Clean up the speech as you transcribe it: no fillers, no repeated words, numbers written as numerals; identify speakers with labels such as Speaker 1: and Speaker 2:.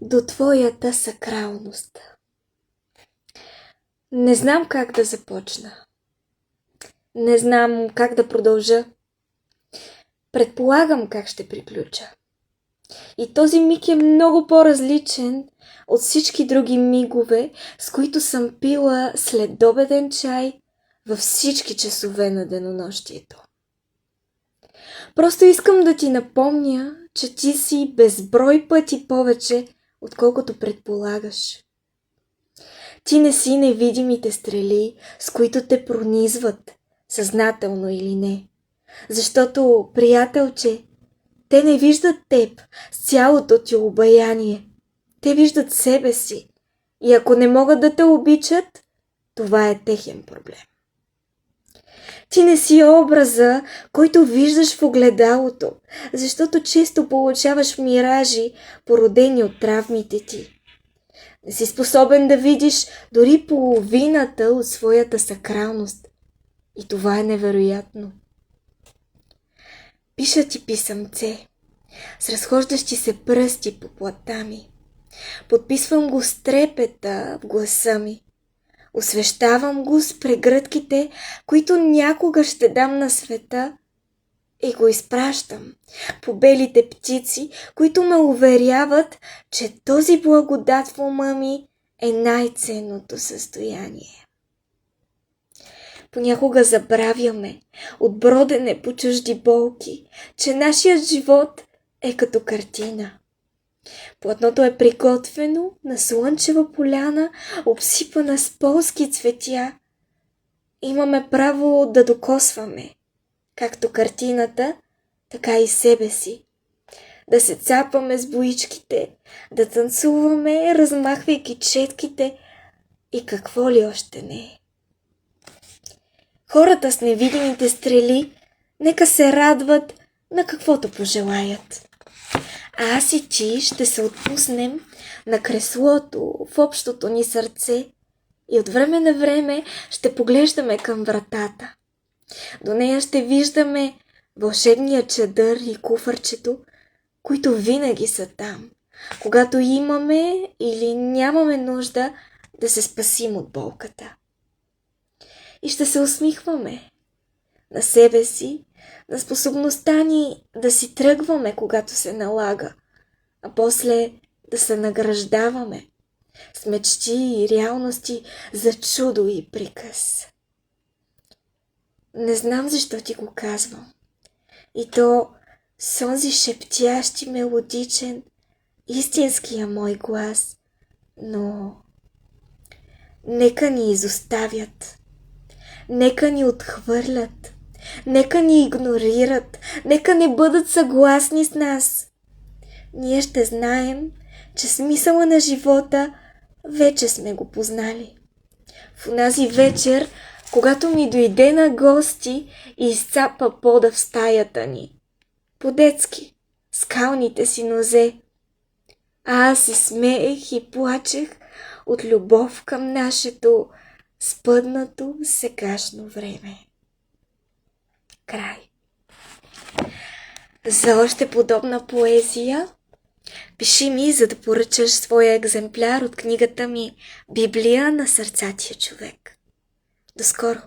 Speaker 1: до твоята сакралност. Не знам как да започна. Не знам как да продължа. Предполагам как ще приключа. И този миг е много по-различен от всички други мигове, с които съм пила следобеден чай във всички часове на денонощието. Просто искам да ти напомня, че ти си безброй пъти повече, отколкото предполагаш. Ти не си невидимите стрели, с които те пронизват, съзнателно или не. Защото, приятелче, те не виждат теб с цялото ти обаяние. Те виждат себе си. И ако не могат да те обичат, това е техен проблем. Ти не си образа, който виждаш в огледалото, защото често получаваш миражи, породени от травмите ти. Не си способен да видиш дори половината от своята сакралност. И това е невероятно. Пиша ти писъмце, с разхождащи се пръсти по плата ми. Подписвам го с трепета в гласа ми. Освещавам го с прегръдките, които някога ще дам на света, и го изпращам по белите птици, които ме уверяват, че този благодат в ума ми е най-ценното състояние. Понякога забравяме от бродене по чужди болки, че нашият живот е като картина. Платното е приготвено на слънчева поляна, обсипана с полски цветя. Имаме право да докосваме, както картината, така и себе си. Да се цапаме с боичките, да танцуваме, размахвайки четките и какво ли още не. Хората с невидимите стрели нека се радват на каквото пожелаят. А аз и ти ще се отпуснем на креслото в общото ни сърце и от време на време ще поглеждаме към вратата. До нея ще виждаме вълшебния чадър и куфарчето, които винаги са там, когато имаме или нямаме нужда да се спасим от болката. И ще се усмихваме на себе си, на способността ни да си тръгваме, когато се налага, а после да се награждаваме с мечти и реалности за чудо и приказ. Не знам защо ти го казвам. И то с онзи шептящ и мелодичен, истинския мой глас, но нека ни изоставят, нека ни отхвърлят, нека ни игнорират, нека не бъдат съгласни с нас. Ние ще знаем, че смисъла на живота вече сме го познали. В онази вечер, когато ми дойде на гости и изцапа пода в стаята ни. По-детски, скалните си нозе. А аз се смеех и плачех от любов към нашето спъднато сегашно време. Край. За още подобна поезия пиши ми, за да поръчаш своя екземпляр от книгата ми «Библия на сърцатия човек». До скоро!